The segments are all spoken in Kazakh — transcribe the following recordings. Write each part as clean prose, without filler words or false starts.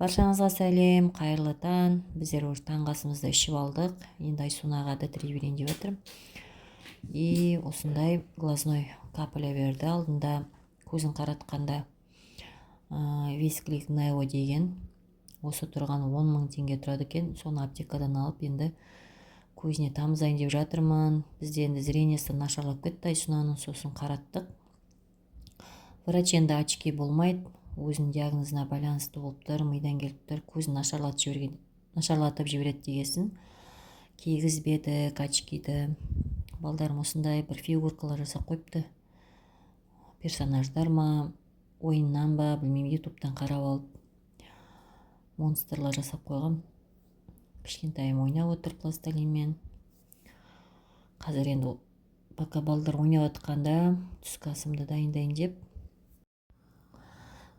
Баршаңызға сәлем, қайырлы таң. Біздер уже таңғы асымызды ішіп алдық. Енді Айсунаға дәтіре берейін деп жатырмын. И осындай глазной капля берді. Алдында көзін қаратқанда Висклик Нео деген осы тұрған 10 000 теңге тұрады екен. Соны аптекадан алып, енді көзіне тамызайын деп жатырмын. Бізде енді зрениесі нашарлап кетті Айсунаның, сосын қараттық. Врач енді очки болмайды. Өзінің диагнозына байланысты болып тұр, мидан келіп тұр, көзін нашарлатып жібереді дегесін. Кигізбеді очкиді. Балдарым осындай бір фигуркалар жасап қойыпты. Персонаждар ма, ойыннан ба, білмеймін, ютубтан қарап алып монстрлар жасап қойғам. Кішкентайым ойнап отыр пластилинмен. Қазір енді пока балдар ойнап жатқанда түскі асымды дайындайын деп.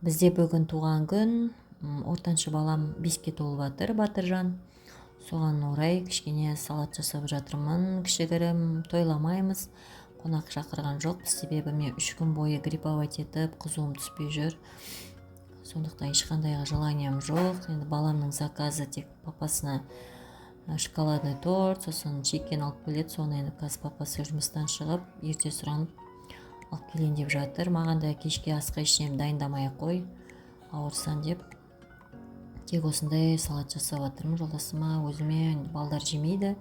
Бізде бүгін туған күн, ортаншы балам 5-ке толып жатыр, Батыржан. Соған орай кішкене салат жасап жатырмын. Кішігірім тойламаймыз, қонақ шақырған жоқпыз, себебі мен 3 күн бойы грипповать етіп, қызуым түспей жүр. Сондықтан ешқандайға желаниям жоқ. Енді баламның заказы тек папасына шоколадный торт, сосын чикен алып келеді. Соны енді қазір папасы жұмыстан шығып, ерте сұранып алып келейін деп жатыр. Маған да кешке асқа ішем дайындамай қой, ауырсан деп. Тек осындай салат жасап жатырмын жолдасыма, өзіме. Балдар жемейді.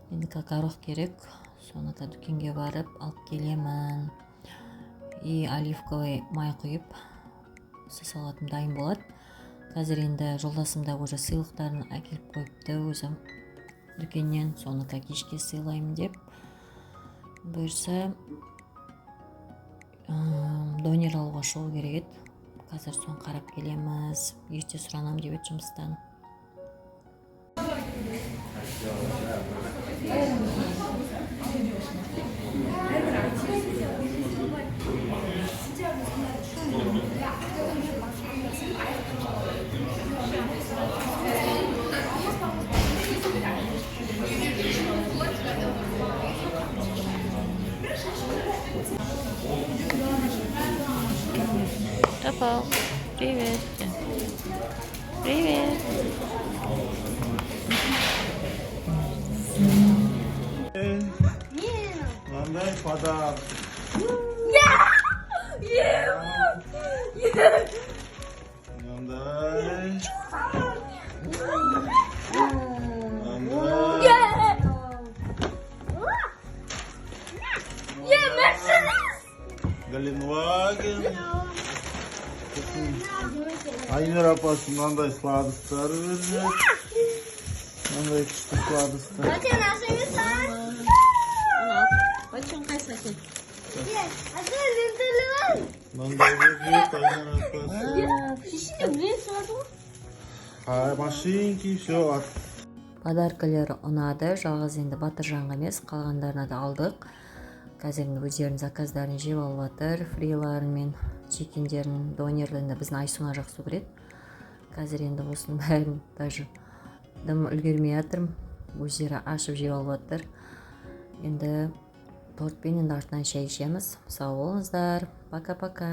Енді какарох керек. Соны да дүкенге барып алып келемін. И оливковый май құйып, салатым дайын болады. Қазір енді жолдасым да уже сыйлықтарын әкеліп қойыпты өзім дүкеннен. Соны кешке сыйлаймын деп. Бұйырса донер алуға шығу керек еді. Қазір соны қарап келеміз. Ерте сұранам деп еді жұмыстан. Папа, привет. Привет. Мандай подарок. Мандай. Галенваген. Айнер апасы мынандай сладостар берді. Мынандай күшті сладостар. Мынандай берді Айнер апасы. Машинки, все. Подаркалар ұнады. Жалғыз енді Батыржанға емес, қалғандарына да алдық. Қазір өздерінің заказдарын жеп алып жатыр. Фриларын мен чикендерін, донерлерін біздің Айсуна жақсы көреді. Қазір енді осының бәрін даже дым үлгермей жатырмын. Өздері ашып жеп алып жатыр. Енді тортпен енді артынан шай ішеміз. Сау болыңыздар. Пока-пока.